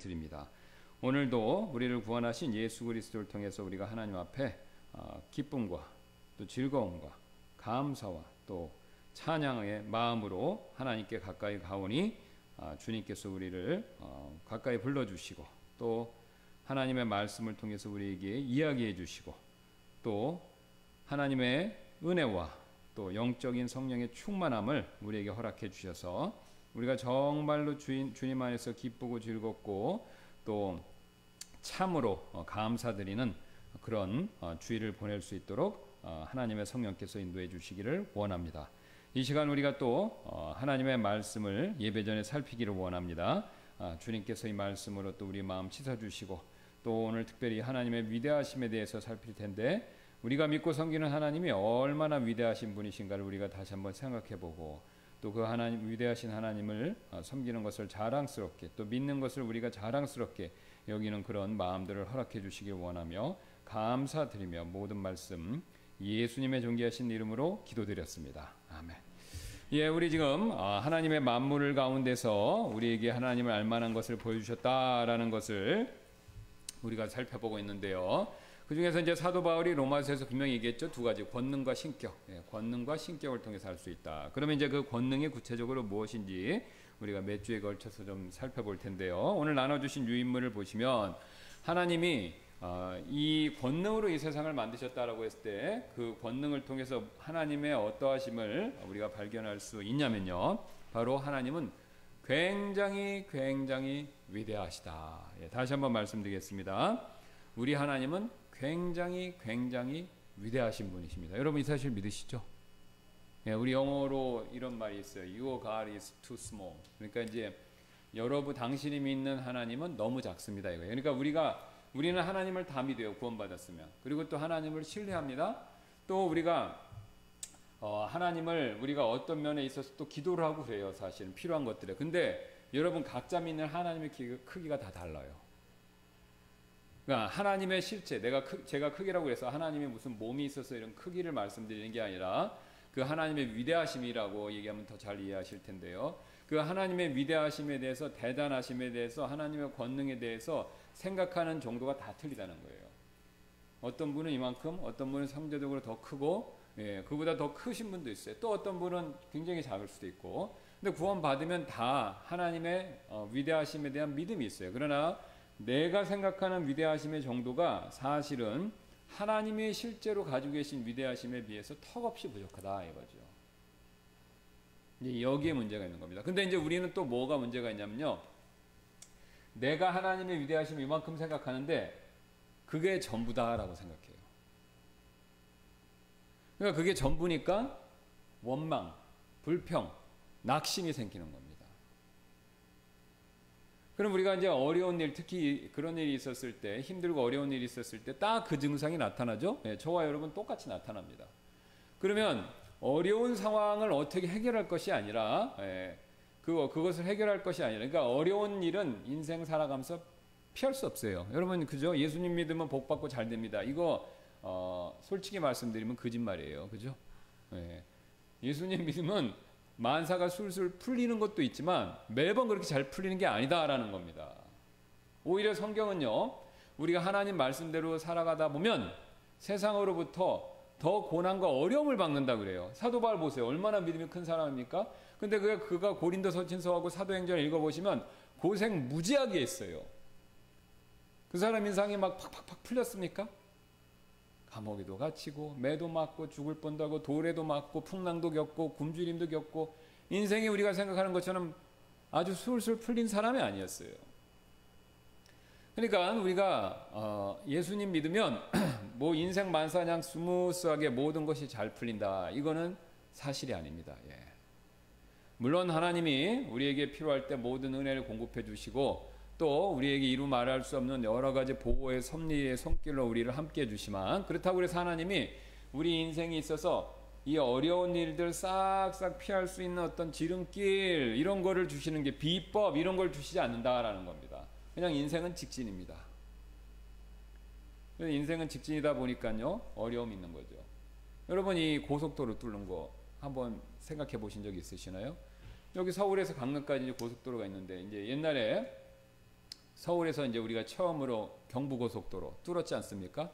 드립니다. 오늘도 우리를 구원하신 예수 그리스도를 통해서 우리가 하나님 앞에 기쁨과 또 즐거움과 감사와 또 찬양의 마음으로 하나님께 가까이 가오니 주님께서 우리를 가까이 불러주시고 또 하나님의 말씀을 통해서 우리에게 이야기해 주시고 또 하나님의 은혜와 또 영적인 성령의 충만함을 우리에게 허락해 주셔서 우리가 정말로 주님 안에서 기쁘고 즐겁고 또 참으로 감사드리는 그런 주일을 보낼 수 있도록 하나님의 성령께서 인도해 주시기를 원합니다. 이 시간 우리가 또 하나님의 말씀을 예배전에 살피기를 원합니다. 주님께서 이 말씀으로 또 우리 마음 씻어주시고 또 오늘 특별히 하나님의 위대하심에 대해서 살필 텐데 우리가 믿고 섬기는 하나님이 얼마나 위대하신 분이신가를 우리가 다시 한번 생각해보고 또 그 하나님 위대하신 하나님을 섬기는 것을 자랑스럽게 또 믿는 것을 우리가 자랑스럽게 여기는 그런 마음들을 허락해 주시길 원하며 감사드리며 모든 말씀 예수님의 존귀하신 이름으로 기도드렸습니다. 아멘. 예, 우리 지금 하나님의 만물 가운데서 우리에게 하나님을 알만한 것을 보여주셨다라는 것을 우리가 살펴보고 있는데요. 그 중에서 이제 사도 바울이 로마서에서 분명히 얘기했죠. 두 가지, 권능과 신격. 권능과 신격을 통해서 할 수 있다. 그러면 이제 그 권능이 구체적으로 무엇인지 우리가 몇 주에 걸쳐서 좀 살펴볼 텐데요. 오늘 나눠주신 유인물을 보시면 하나님이 이 권능으로 이 세상을 만드셨다라고 했을 때 그 권능을 통해서 하나님의 어떠하심을 우리가 발견할 수 있냐면요. 바로 하나님은 굉장히 위대하시다. 다시 한번 말씀드리겠습니다. 우리 하나님은 굉장히 위대하신 분이십니다. 여러분 이 사실 믿으시죠? 우리 영어로 이런 말이 있어요. Your God is too small. 그러니까 이제 여러분 당신이 믿는 하나님은 너무 작습니다. 이거예요. 그러니까 우리는 하나님을 다 믿어요. 구원받았으면. 그리고 또 하나님을 신뢰합니다. 또 우리가 하나님을 우리가 어떤 면에 있어서 또 기도를 하고 그래요. 사실은 필요한 것들에. 근데 여러분 각자 믿는 하나님의 크기가 다 달라요. 그러니까 하나님의 실체, 제가 크기라고 해서 하나님의 무슨 몸이 있어서 이런 크기를 말씀드리는 게 아니라 그 하나님의 위대하심이라고 얘기하면 더 잘 이해하실 텐데요. 그 하나님의 위대하심에 대해서 대단하심에 대해서 하나님의 권능에 대해서 생각하는 정도가 다 틀리다는 거예요. 어떤 분은 이만큼, 어떤 분은 상대적으로 더 크고 그보다 더 크신 분도 있어요. 또 어떤 분은 굉장히 작을 수도 있고 근데 구원받으면 다 하나님의 위대하심에 대한 믿음이 있어요. 그러나 내가 생각하는 위대하심의 정도가 사실은 하나님이 실제로 가지고 계신 위대하심에 비해서 턱없이 부족하다 이거죠. 이제 여기에 문제가 있는 겁니다. 근데 이제 우리는 또 뭐가 문제가 있냐면요. 내가 하나님의 위대하심을 이만큼 생각하는데 그게 전부다라고 생각해요. 그러니까 그게 전부니까 원망, 불평, 낙심이 생기는 겁니다. 그럼 우리가 이제 어려운 일, 특히 그런 일이 있었을 때, 힘들고 어려운 일이 있었을 때 딱 그 증상이 나타나죠? 저와 여러분 똑같이 나타납니다. 그러면 어려운 상황을 어떻게 해결할 것이 아니라, 그것을 해결할 것이 아니라, 그러니까 어려운 일은 인생 살아가면서 피할 수 없어요. 여러분, 그죠? 예수님 믿으면 복 받고 잘 됩니다. 이거, 솔직히 말씀드리면 거짓말이에요. 그죠? 예수님 믿으면 만사가 술술 풀리는 것도 있지만 매번 그렇게 잘 풀리는 게 아니다라는 겁니다. 오히려 성경은요. 우리가 하나님 말씀대로 살아가다 보면 세상으로부터 더 고난과 어려움을 받는다 그래요. 사도 바울 보세요. 얼마나 믿음이 큰 사람입니까? 근데 그가 고린도 서신서하고 사도행전을 읽어보시면 고생 무지하게 했어요. 그 사람 인상이 막 팍팍팍 풀렸습니까? 감옥에도 갇히고 매도 맞고 죽을 뻔도 하고 돌에도 맞고 풍랑도 겪고 굶주림도 겪고 인생이 우리가 생각하는 것처럼 아주 술술 풀린 사람이 아니었어요. 그러니까 우리가 예수님 믿으면 뭐 인생 만사냥 스무스하게 모든 것이 잘 풀린다. 이거는 사실이 아닙니다. 물론 하나님이 우리에게 필요할 때 모든 은혜를 공급해 주시고 또 우리에게 이루 말할 수 없는 여러 가지 보호의 섭리의 손길로 우리를 함께 해주시만 그렇다고 해서 하나님이 우리 인생에 있어서 이 어려운 일들 싹싹 피할 수 있는 어떤 지름길 이런 거를 주시는 게 비법 이런 걸 주시지 않는다라는 겁니다. 그냥 인생은 직진입니다. 인생은 직진이다 보니까요 어려움이 있는 거죠. 여러분 이 고속도로 뚫는 거 한번 생각해 보신 적 있으시나요? 여기 서울에서 강릉까지 이제 고속도로가 있는데 이제 옛날에 서울에서 이제 우리가 처음으로 경부고속도로 뚫었지 않습니까?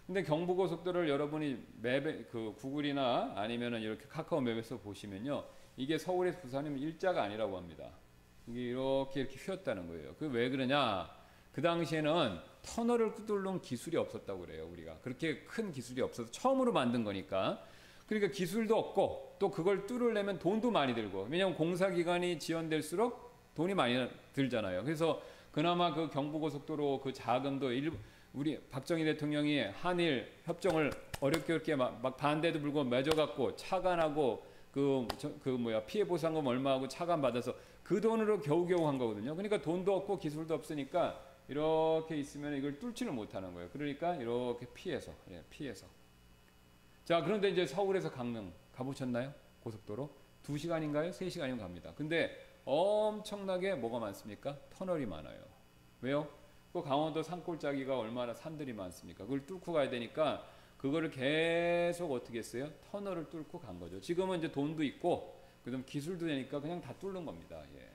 근데 경부고속도로를 여러분이 맵에 그 구글이나 아니면은 이렇게 카카오 맵에서 보시면요, 이게 서울에서 부산이면 일자가 아니라고 합니다. 이게 이렇게 휘었다는 거예요. 그 왜 그러냐? 그 당시에는 터널을 뚫는 기술이 없었다고 그래요. 우리가 그렇게 큰 기술이 없어서 처음으로 만든 거니까. 그러니까 기술도 없고 또 그걸 뚫으려면 돈도 많이 들고, 왜냐하면 공사 기간이 지연될수록 돈이 많이 들잖아요. 그래서 그나마 그 경부고속도로 그 자금도 우리 박정희 대통령이 한일 협정을 어렵게 막 반대도 불구하고 맺어갖고 차관하고 피해 보상금 얼마하고 차관 받아서 그 돈으로 겨우겨우 한 거거든요. 그러니까 돈도 없고 기술도 없으니까 이렇게 있으면 이걸 뚫지를 못하는 거예요. 그러니까 이렇게 피해서. 자, 그런데 이제 서울에서 강릉 가보셨나요? 고속도로 2시간인가요? 3시간이면 갑니다. 근데 엄청나게 뭐가 많습니까? 터널이 많아요. 왜요? 그 강원도 산골짜기가 얼마나 산들이 많습니까? 그걸 뚫고 가야 되니까 그거를 계속 어떻게 했어요? 터널을 뚫고 간 거죠. 지금은 이제 돈도 있고 그다음 기술도 되니까 그냥 다 뚫는 겁니다. 예.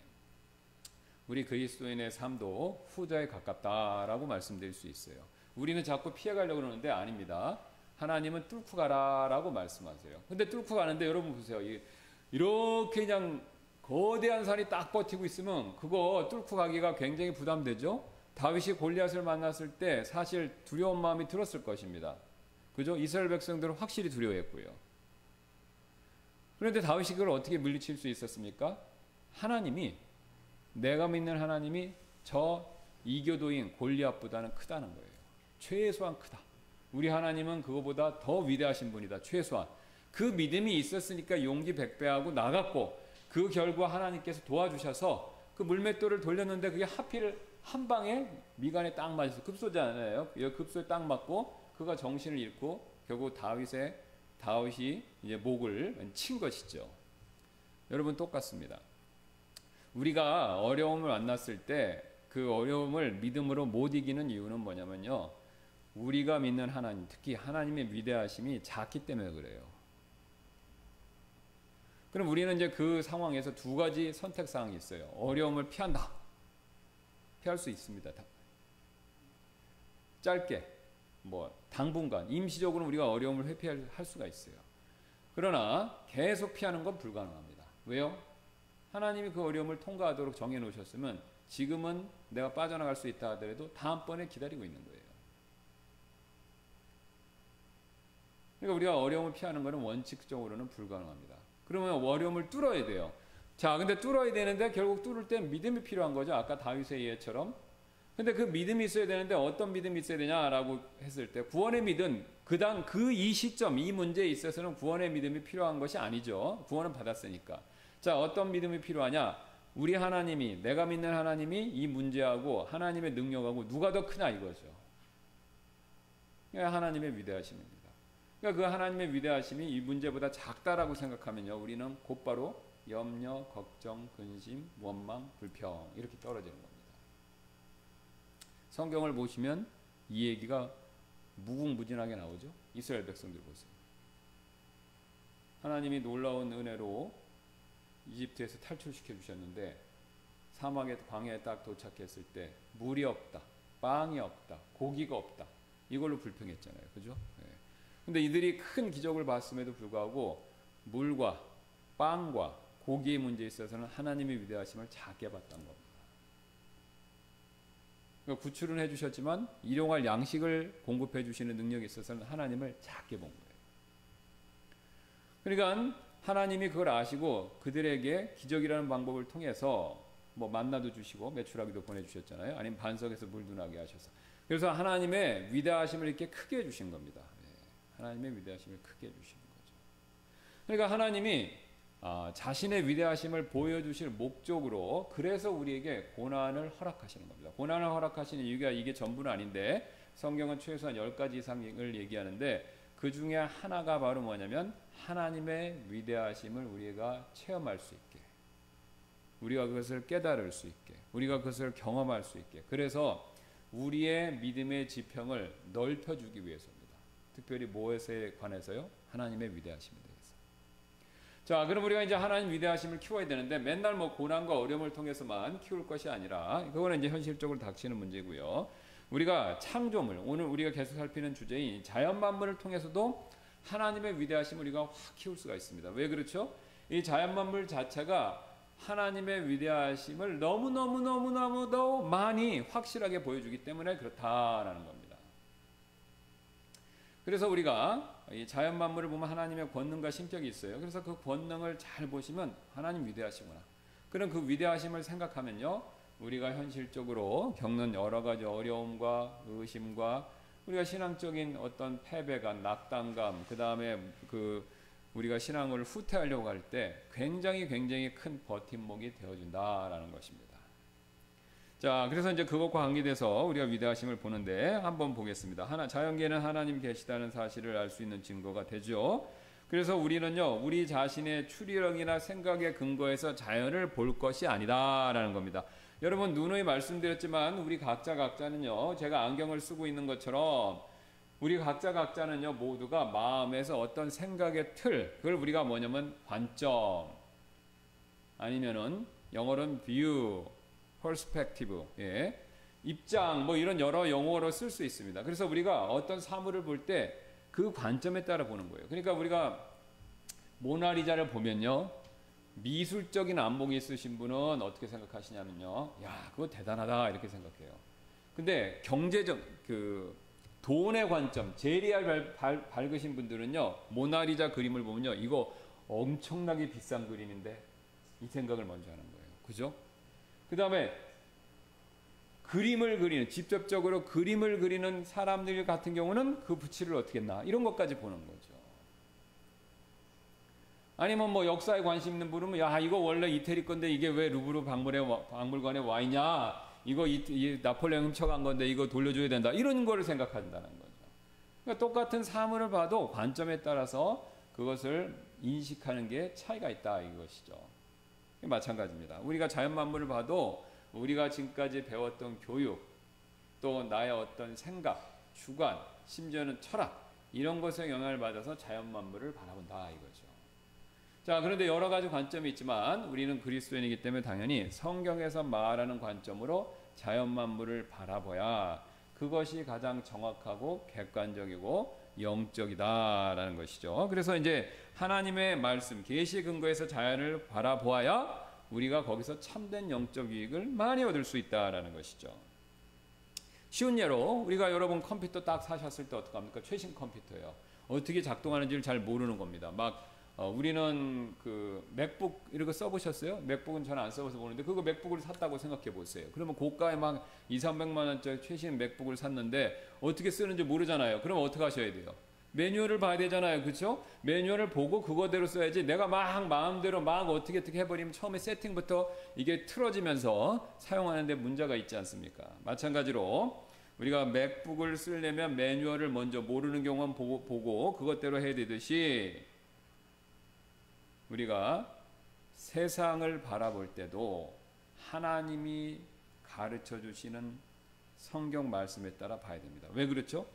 우리 그리스도인의 삶도 후자에 가깝다라고 말씀드릴 수 있어요. 우리는 자꾸 피해가려고 그러는데 아닙니다. 하나님은 뚫고 가라라고 말씀하세요. 근데 뚫고 가는데 여러분 보세요. 이렇게 그냥 거대한 산이 딱 버티고 있으면 그거 뚫고 가기가 굉장히 부담되죠. 다윗이 골리앗을 만났을 때 사실 두려운 마음이 들었을 것입니다. 그죠? 이스라엘 백성들은 확실히 두려워했고요. 그런데 다윗이 그걸 어떻게 물리칠 수 있었습니까? 내가 믿는 하나님이 저 이교도인 골리앗보다는 크다는 거예요. 최소한 크다. 우리 하나님은 그거보다 더 위대하신 분이다. 최소한. 그 믿음이 있었으니까 용기 백배하고 나갔고, 그 결과 하나님께서 도와주셔서 그 물맷돌을 돌렸는데 그게 하필 한 방에 미간에 딱 맞아서 급소잖아요. 급소에 딱 맞고 그가 정신을 잃고 결국 다윗이 이제 목을 친 것이죠. 여러분 똑같습니다. 우리가 어려움을 만났을 때 그 어려움을 믿음으로 못 이기는 이유는 뭐냐면요, 우리가 믿는 하나님, 특히 하나님의 위대하심이 작기 때문에 그래요. 그럼 우리는 이제 그 상황에서 두 가지 선택 사항이 있어요. 어려움을 피한다. 피할 수 있습니다. 짧게, 당분간, 임시적으로 우리가 어려움을 회피할 수가 있어요. 그러나 계속 피하는 건 불가능합니다. 왜요? 하나님이 그 어려움을 통과하도록 정해 놓으셨으면 지금은 내가 빠져나갈 수 있다 하더라도 다음번에 기다리고 있는 거예요. 그러니까 우리가 어려움을 피하는 것은 원칙적으로는 불가능합니다. 그러면 어려움을 뚫어야 돼요. 자, 근데 뚫어야 되는데 결국 뚫을 때 믿음이 필요한 거죠. 아까 다윗의 예처럼. 근데 그 믿음이 있어야 되는데 어떤 믿음이 있어야 되냐라고 했을 때 구원의 믿음, 이 시점, 이 문제에 있어서는 구원의 믿음이 필요한 것이 아니죠. 구원은 받았으니까. 자, 어떤 믿음이 필요하냐? 우리 하나님이, 내가 믿는 하나님이 이 문제하고 하나님의 능력하고 누가 더 크냐 이거죠. 하나님의 위대하심입니다. 그러니까 그 하나님의 위대하심이 이 문제보다 작다라고 생각하면요, 우리는 곧바로 염려, 걱정, 근심, 원망, 불평 이렇게 떨어지는 겁니다. 성경을 보시면 이 얘기가 무궁무진하게 나오죠. 이스라엘 백성들 보세요. 하나님이 놀라운 은혜로 이집트에서 탈출시켜 주셨는데 사막의 광야에 딱 도착했을 때 물이 없다, 빵이 없다, 고기가 없다, 이걸로 불평했잖아요. 그죠? 네. 근데 이들이 큰 기적을 봤음에도 불구하고 물과 빵과 고기의 문제에 있어서는 하나님의 위대하심을 작게 봤던 겁니다. 그러니까 구출은 해주셨지만 일용할 양식을 공급해 주시는 능력에 있어서는 하나님을 작게 본 거예요. 그러니까 하나님이 그걸 아시고 그들에게 기적이라는 방법을 통해서 만나도 주시고 메추라기도 보내주셨잖아요. 아니면 반석에서 물도 나게 하셔서. 그래서 하나님의 위대하심을 이렇게 크게 해주신 겁니다. 하나님의 위대하심을 크게 해주시는 거죠. 그러니까 하나님이 자신의 위대하심을 보여주실 목적으로 그래서 우리에게 고난을 허락하시는 겁니다. 고난을 허락하시는 이유가 이게 전부는 아닌데 성경은 최소한 10가지 이상을 얘기하는데 그 중에 하나가 바로 뭐냐면 하나님의 위대하심을 우리가 체험할 수 있게, 우리가 그것을 깨달을 수 있게, 우리가 그것을 경험할 수 있게, 그래서 우리의 믿음의 지평을 넓혀주기 위해서입니다. 특별히 무엇에 관해서요? 하나님의 위대하심에 대해서. 자, 그럼 우리가 이제 하나님 위대하심을 키워야 되는데 맨날 뭐 고난과 어려움을 통해서만 키울 것이 아니라 그거는 이제 현실적으로 닥치는 문제고요. 우리가 창조물, 오늘 우리가 계속 살피는 주제인 자연 만물을 통해서도 하나님의 위대하심을 우리가 확 키울 수가 있습니다. 왜 그렇죠? 이 자연 만물 자체가 하나님의 위대하심을 너무너무너무너무 많이 확실하게 보여주기 때문에 그렇다라는 겁니다. 그래서 우리가 이 자연 만물을 보면 하나님의 권능과 심격이 있어요. 그래서 그 권능을 잘 보시면 하나님 위대하시구나. 그런 그 위대하심을 생각하면요, 우리가 현실적으로 겪는 여러 가지 어려움과 의심과 우리가 신앙적인 어떤 패배감, 낙담감, 그 다음에 우리가 신앙을 후퇴하려고 할 때 굉장히 큰 버팀목이 되어준다라는 것입니다. 자, 그래서 이제 그것과 관계돼서 우리가 위대하심을 보는데 한번 보겠습니다. 자연계는 하나님 계시다는 사실을 알 수 있는 증거가 되죠. 그래서 우리는요, 우리 자신의 추리력이나 생각에 근거해서 자연을 볼 것이 아니다라는 겁니다. 여러분, 누누이 말씀드렸지만 우리 각자는요, 제가 안경을 쓰고 있는 것처럼 우리 각자는요, 모두가 마음에서 어떤 생각의 틀, 그걸 우리가 뭐냐면 관점, 아니면은 영어로는 view, perspective, 예, 입장, 뭐 이런 여러 용어로 쓸 수 있습니다. 그래서 우리가 어떤 사물을 볼 때 그 관점에 따라 보는 거예요. 그러니까 우리가 모나리자를 보면요, 미술적인 안목이 있으신 분은 어떻게 생각하시냐면요, 야, 그거 대단하다 이렇게 생각해요. 근데 경제적 돈의 관점, 재리알 밝으신 분들은요, 모나리자 그림을 보면요, 이거 엄청나게 비싼 그림인데 이 생각을 먼저 하는 거예요. 그죠? 그 다음에 직접적으로 그림을 그리는 사람들 같은 경우는 그 붓질을 어떻게 했나, 이런 것까지 보는 거죠. 아니면 뭐 역사에 관심 있는 분은, 야, 이거 원래 이태리 건데 이게 왜 루브르 박물관에 와 있냐, 이거 이 나폴레옹 훔쳐간 건데 이거 돌려줘야 된다, 이런 거를 생각한다는 거죠. 그러니까 똑같은 사물을 봐도 관점에 따라서 그것을 인식하는 게 차이가 있다, 이것이죠. 마찬가지입니다. 우리가 자연 만물을 봐도 우리가 지금까지 배웠던 교육, 또 나의 어떤 생각, 주관, 심지어는 철학, 이런 것에 영향을 받아서 자연 만물을 바라본다, 이거죠. 자, 그런데 여러 가지 관점이 있지만 우리는 그리스도인이기 때문에 당연히 성경에서 말하는 관점으로 자연 만물을 바라봐야 그것이 가장 정확하고 객관적이고 영적이다라는 것이죠. 그래서 이제 하나님의 말씀, 계시 근거에서 자연을 바라보아야 우리가 거기서 참된 영적 이익을 많이 얻을 수 있다라는 것이죠. 쉬운 예로 우리가 여러분 컴퓨터 딱 사셨을 때 어떡합니까? 최신 컴퓨터예요. 어떻게 작동하는지를 잘 모르는 겁니다. 우리는 맥북 이런 거 써보셨어요? 맥북은 저는 안 써봐서 모르는데 그거 맥북을 샀다고 생각해 보세요. 그러면 고가에 막 200~300만 원짜리 최신 맥북을 샀는데 어떻게 쓰는지 모르잖아요. 그럼 어떻게 하셔야 돼요? 매뉴얼을 봐야 되잖아요. 그렇죠? 매뉴얼을 보고 그거대로 써야지, 내가 막 마음대로 막 어떻게 해버리면 처음에 세팅부터 이게 틀어지면서 사용하는데 문제가 있지 않습니까? 마찬가지로 우리가 맥북을 쓰려면 매뉴얼을 먼저 모르는 경우는 보고 그것대로 해야 되듯이 우리가 세상을 바라볼 때도 하나님이 가르쳐 주시는 성경 말씀에 따라 봐야 됩니다. 왜 그렇죠?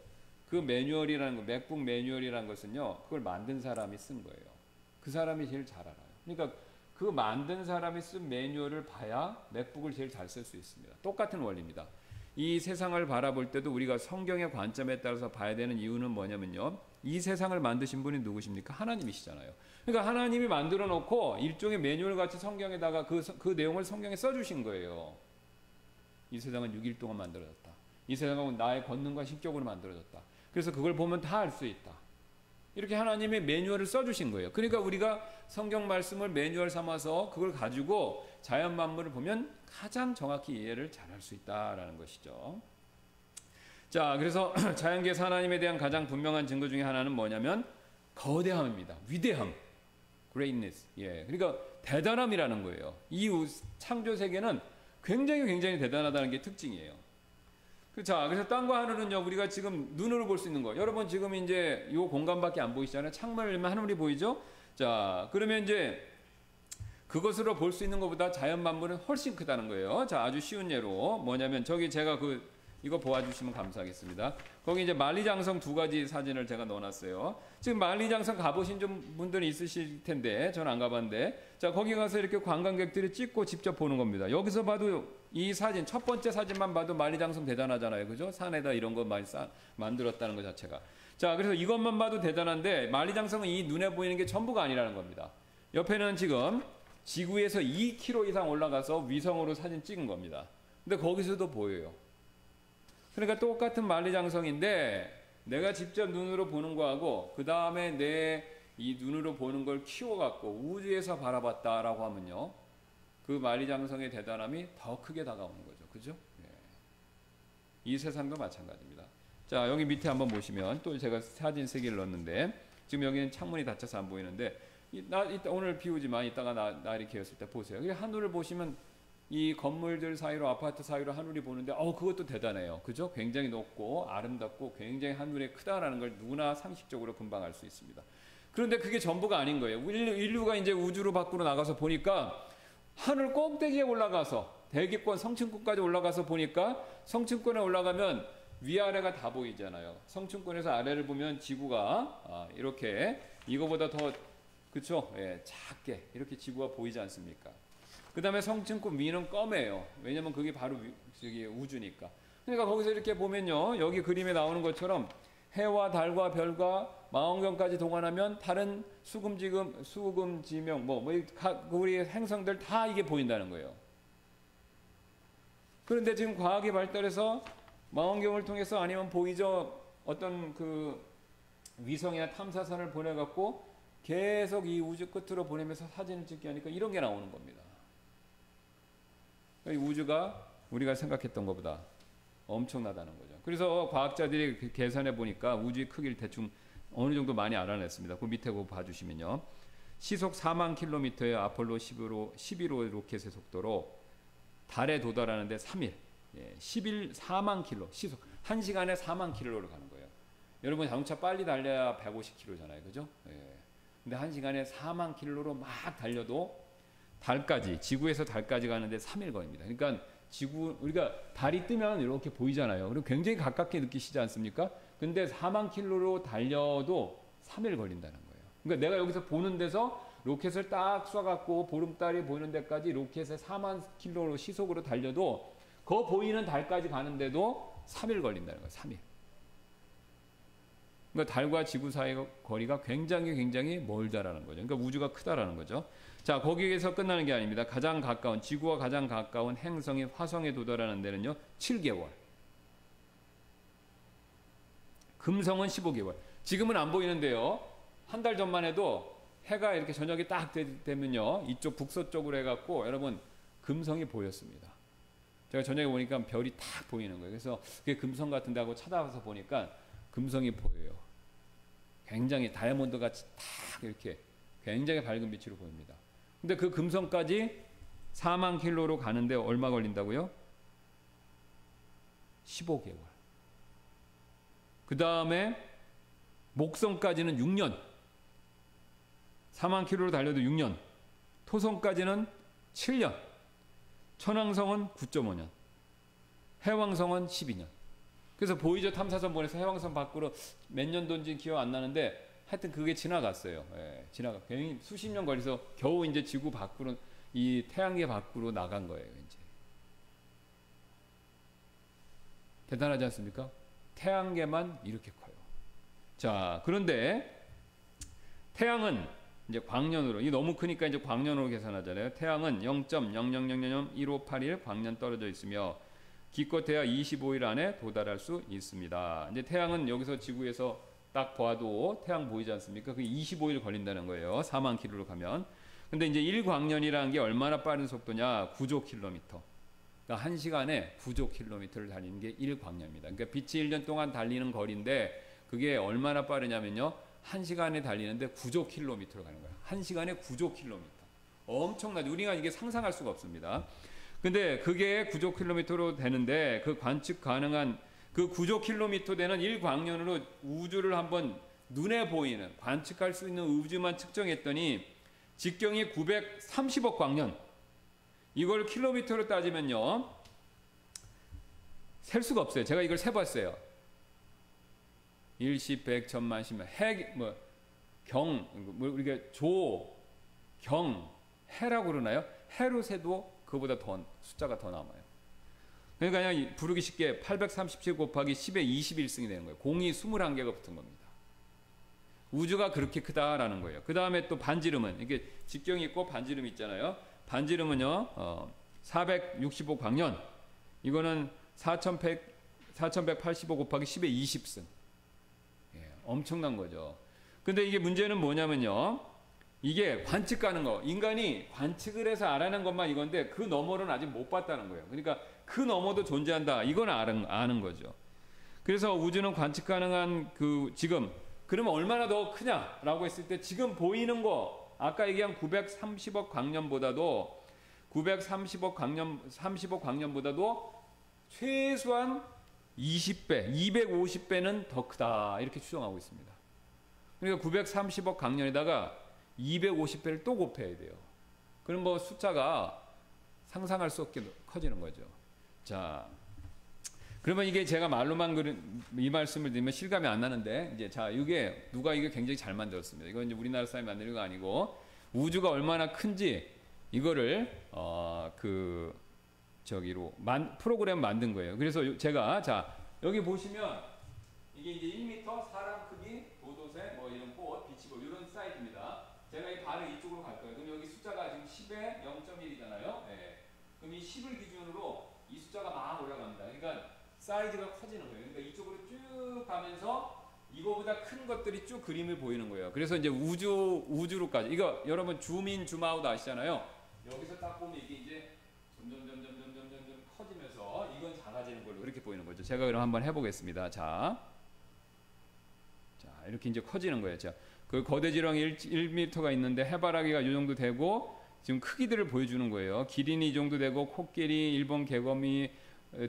그 매뉴얼이라는 거, 맥북 매뉴얼이라는 것은요, 그걸 만든 사람이 쓴 거예요. 그 사람이 제일 잘 알아요. 그러니까 그 만든 사람이 쓴 매뉴얼을 봐야 맥북을 제일 잘 쓸 수 있습니다. 똑같은 원리입니다. 이 세상을 바라볼 때도 우리가 성경의 관점에 따라서 봐야 되는 이유는 뭐냐면요, 이 세상을 만드신 분이 누구십니까? 하나님이시잖아요. 그러니까 하나님이 만들어 놓고 일종의 매뉴얼 같이 성경에다가 그 내용을 성경에 써주신 거예요. 이 세상은 6일 동안 만들어졌다. 이 세상은 나의 권능과 신격으로 만들어졌다. 그래서 그걸 보면 다 알 수 있다. 이렇게 하나님의 매뉴얼을 써주신 거예요. 그러니까 우리가 성경 말씀을 매뉴얼 삼아서 그걸 가지고 자연 만물을 보면 가장 정확히 이해를 잘할 수 있다라는 것이죠. 자, 그래서 자연계에서 하나님에 대한 가장 분명한 증거 중에 하나는 뭐냐면 거대함입니다. 위대함, greatness. 예, 그러니까 대단함이라는 거예요. 이 창조 세계는 굉장히 대단하다는 게 특징이에요. 자, 그래서 땅과 하늘은요, 우리가 지금 눈으로 볼 수 있는 거. 여러분 지금 이제 이 공간밖에 안 보이시잖아요. 창문을 열면 하늘이 보이죠? 자, 그러면 이제 그것으로 볼 수 있는 것보다 자연 만물은 훨씬 크다는 거예요. 자, 아주 쉬운 예로 뭐냐면 저기 제가 이거 보아주시면 감사하겠습니다. 거기 이제 만리장성 두 가지 사진을 제가 넣어놨어요. 지금 만리장성 가보신 좀 분들이 있으실 텐데 저는 안 가봤는데, 자 거기 가서 이렇게 관광객들이 찍고 직접 보는 겁니다. 여기서 봐도 이 사진 첫 번째 사진만 봐도 만리장성 대단하잖아요, 그죠? 산에다 이런 거 많이 만들었다는 것 자체가. 자 그래서 이것만 봐도 대단한데 만리장성은 이 눈에 보이는 게 전부가 아니라는 겁니다. 옆에는 지금 지구에서 2km 이상 올라가서 위성으로 사진 찍은 겁니다. 근데 거기서도 보여요. 그러니까 똑같은 만리장성인데 내가 직접 눈으로 보는 거하고 그 다음에 내 이 눈으로 보는 걸 키워갖고 우주에서 바라봤다라고 하면요, 그 만리장성의 대단함이 더 크게 다가오는 거죠. 그죠? 예. 이 세상도 마찬가지입니다. 자 여기 밑에 한번 보시면 또 제가 사진 3개를 넣었는데, 지금 여기는 창문이 닫혀서 안 보이는데 이따 오늘 비 오지만 이따가 날이 개었을 때 보세요. 하늘을 보시면 이 건물들 사이로, 아파트 사이로 하늘이 보는데 그것도 대단해요. 그죠? 굉장히 높고 아름답고 굉장히 하늘이 크다라는 걸 누구나 상식적으로 금방 알 수 있습니다. 그런데 그게 전부가 아닌 거예요. 인류가 이제 우주로 밖으로 나가서 보니까 하늘 꼭대기에 올라가서 대기권 성층권까지 올라가서 보니까, 성층권에 올라가면 위아래가 다 보이잖아요. 성층권에서 아래를 보면 지구가 이렇게 이거보다 더, 그쵸? 예, 작게 이렇게 지구가 보이지 않습니까? 그 다음에 성층권 위는 검해요. 왜냐면 그게 바로 저기 우주니까. 그러니까 거기서 이렇게 보면요, 여기 그림에 나오는 것처럼 해와 달과 별과 망원경까지 동원하면 다른 수금, 지명, 우리 행성들 다 이게 보인다는 거예요. 그런데 지금 과학이 발달해서 망원경을 통해서 아니면 보이저 어떤 그 위성이나 탐사선을 보내갖고 계속 이 우주 끝으로 보내면서 사진을 찍게 하니까 이런 게 나오는 겁니다. 우주가 우리가 생각했던 것보다 엄청나다는 거죠. 그래서 과학자들이 계산해 보니까 우주의 크기를 대충 어느 정도 많이 알아냈습니다. 그 밑에 그거 봐주시면요, 시속 4만 킬로미터의 아폴로 11호 로켓의 속도로 달에 도달하는데 3일, 4만 킬로, 시속 1시간에 4만 킬로를 가는 거예요. 여러분 자동차 빨리 달려야 150킬로잖아요, 그죠? 근데 1시간에 4만 킬로로 막 달려도 달까지, 지구에서 달까지 가는데 3일 걸립니다. 그러니까 우리가 달이 뜨면 이렇게 보이잖아요. 그리고 굉장히 가깝게 느끼시지 않습니까? 근데 4만 킬로로 달려도 3일 걸린다는 거예요. 그러니까 내가 여기서 보는 데서 로켓을 딱 쏴갖고 보름달이 보이는 데까지 로켓에 4만 킬로로 시속으로 달려도 그 보이는 달까지 가는데도 3일 걸린다는 거예요. 3일. 그러니까 달과 지구 사이의 거리가 굉장히 멀다라는 거죠. 그러니까 우주가 크다라는 거죠. 자, 거기에서 끝나는 게 아닙니다. 지구와 가장 가까운 행성이 화성에 도달하는 데는요, 7개월. 금성은 15개월. 지금은 안 보이는데요, 한 달 전만 해도 해가 이렇게 저녁이 딱 되면요, 이쪽 북서쪽으로 해갖고 여러분 금성이 보였습니다. 제가 저녁에 보니까 별이 딱 보이는 거예요. 그래서 그게 금성 같은데 하고 찾아와서 보니까 금성이 보여요. 굉장히 다이아몬드 같이 딱 이렇게 굉장히 밝은 빛으로 보입니다. 근데 그 금성까지 4만 킬로로 가는데 얼마 걸린다고요? 15개월. 그 다음에 목성까지는 6년. 4만 킬로로 달려도 6년. 토성까지는 7년. 천왕성은 9.5년. 해왕성은 12년. 그래서 보이저 탐사선 보내서 해왕성 밖으로 몇 년도인지 기억 안 나는데 하여튼 그게 지나갔어요. 굉장히 수십 년 걸려서 겨우 이제 지구 밖으로, 이 태양계 밖으로 나간 거예요. 이제 대단하지 않습니까? 태양계만 이렇게 커요. 자, 그런데 태양은 이제 광년으로, 이 너무 크니까 이제 광년으로 계산하잖아요. 태양은 0.0001581 광년 떨어져 있으며 기껏해야 25일 안에 도달할 수 있습니다. 이제 태양은 여기서 지구에서 딱 봐도 태양 보이지 않습니까? 그게 25일 걸린다는 거예요. 4만 킬로로 가면. 근데 이제 1광년이라는 게 얼마나 빠른 속도냐? 9조 킬로미터. 그러니까 1시간에 9조 킬로미터를 달리는 게 1광년입니다. 그러니까 빛이 1년 동안 달리는 거리인데 그게 얼마나 빠르냐면요, 1시간에 달리는데 9조 킬로미터로 가는 거예요. 1시간에 9조 킬로미터. 엄청나죠. 우리가 이게 상상할 수가 없습니다. 근데 그게 9조 킬로미터로 되는데 그 관측 가능한 그 9조 킬로미터 되는 1광년으로 우주를 한번 눈에 보이는, 관측할 수 있는 우주만 측정했더니 직경이 930억 광년. 이걸 킬로미터로 따지면요, 셀 수가 없어요. 제가 이걸 세봤어요. 일십, 백, 천만, 십만, 해, 뭐, 경, 뭐, 우리가 조, 경, 해라고 그러나요? 해로 세도 그보다 더, 숫자가 더 남아요. 그러니까 그냥 부르기 쉽게 837 곱하기 10의 21승이 되는 거예요. 공이 21개가 붙은 겁니다. 우주가 그렇게 크다라는 거예요. 그 다음에 또 반지름은, 이게 직경이 있고 반지름이 있잖아요. 반지름은요, 465 광년. 이거는 4185 곱하기 10의 20승. 예, 엄청난 거죠. 근데 이게 문제는 뭐냐면요. 이게 관측 가는 거. 인간이 관측을 해서 알아낸 것만 이건데 그 너머로는 아직 못 봤다는 거예요. 그러니까 그 너머도 존재한다. 이건 아는 거죠. 그래서 우주는 관측 가능한 지금, 그러면 얼마나 더 크냐라고 했을 때 지금 보이는 거, 아까 얘기한 930억 광년보다도 930억 광년보다도 최소한 20배, 250배는 더 크다. 이렇게 추정하고 있습니다. 그러니까 930억 광년에다가 250배를 또 곱해야 돼요. 그럼 뭐 숫자가 상상할 수 없게 커지는 거죠. 자, 그러면 이게 제가 말로만 이 말씀을 드리면 실감이 안 나는데, 이제 자, 이게 누가 이게 굉장히 잘 만들었습니다. 이건 이제 우리나라 사람이 만드는 거 아니고 우주가 얼마나 큰지 이거를 프로그램 만든 거예요. 그래서 제가 자, 여기 보시면 이게 이제 1m 사람 크기 도도새 뭐 이런 꽃 비치볼 이런 사이즈입니다. 제가 이 발을 이쪽으로 갈 거예요. 그럼 여기 숫자가 지금 10에 0.1이잖아요. 네. 그럼 이 10을 기준으로 이 숫자가 막 올라갑니다. 그러니까 사이즈가 커지는 거예요. 그러니까 이쪽으로 쭉 가면서 이거보다 큰 것들이 쭉 그림을 보이는 거예요. 그래서 이제 우주로까지, 이거 여러분 줌인 줌아웃 아시잖아요. 여기서 딱 보면 이게 이제 점점 커지면서 이건 작아지는 걸로 이렇게 보이는 거죠. 제가 그럼 한번 해보겠습니다. 자, 이렇게 이제 커지는 거예요. 자, 그 거대 지렁이 1m가 있는데 해바라기가 이 정도 되고 지금 크기들을 보여주는 거예요. 기린이 이 정도 되고 코끼리, 일본 개거미,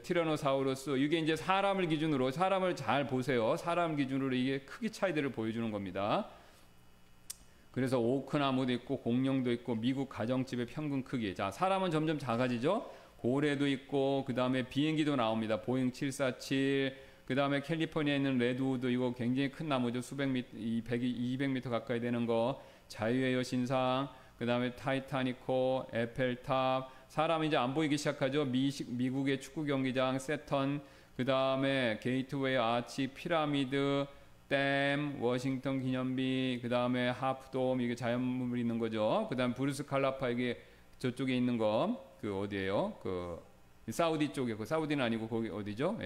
티라노사우루스, 이게 이제 사람을 기준으로, 사람을 잘 보세요. 사람 기준으로 이게 크기 차이들을 보여주는 겁니다. 그래서 오크나무도 있고 공룡도 있고 미국 가정집의 평균 크기. 자, 사람은 점점 작아지죠. 고래도 있고 그 다음에 비행기도 나옵니다. 보잉 747. 그 다음에 캘리포니아에 있는 레드우드, 이거 굉장히 큰 나무죠. 수백 미터, 200m 가까이 되는 거. 자유의 여신상. 그 다음에 타이타니코, 에펠탑. 사람이 이제 안 보이기 시작하죠. 미국의 축구 경기장, 세턴. 그 다음에 게이트웨이 아치, 피라미드, 댐, 워싱턴 기념비. 그 다음에 하프돔, 이게 자연물이 있는 거죠. 그 다음 브루스 칼라파, 이게 저쪽에 있는 거. 어디예요? 사우디 쪽에, 사우디는 아니고 거기 어디죠?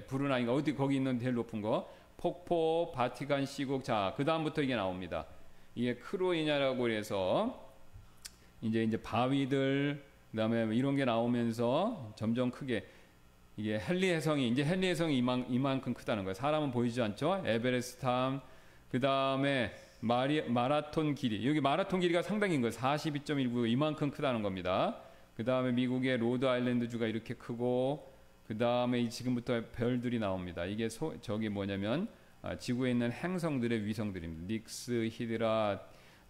브루나이인가 어디 거기 있는 제일 높은 거. 폭포, 바티칸 시국. 자, 그 다음부터 이게 나옵니다. 이게 크로이냐라고 해서 이제 바위들, 그다음에 이런 게 나오면서 점점 크게 이게 헨리 해성이 이만큼 크다는 거예요. 사람은 보이지 않죠? 에베레스트함. 그다음에 마라톤 길이. 여기 마라톤 길이가 상당히 긴 거예요. 42.19 이만큼 크다는 겁니다. 그다음에 미국의 로드 아일랜드 주가 이렇게 크고, 그다음에 지금부터 별들이 나옵니다. 이게 저기 뭐냐면 지구에 있는 행성들의 위성들입니다. 닉스, 히드라,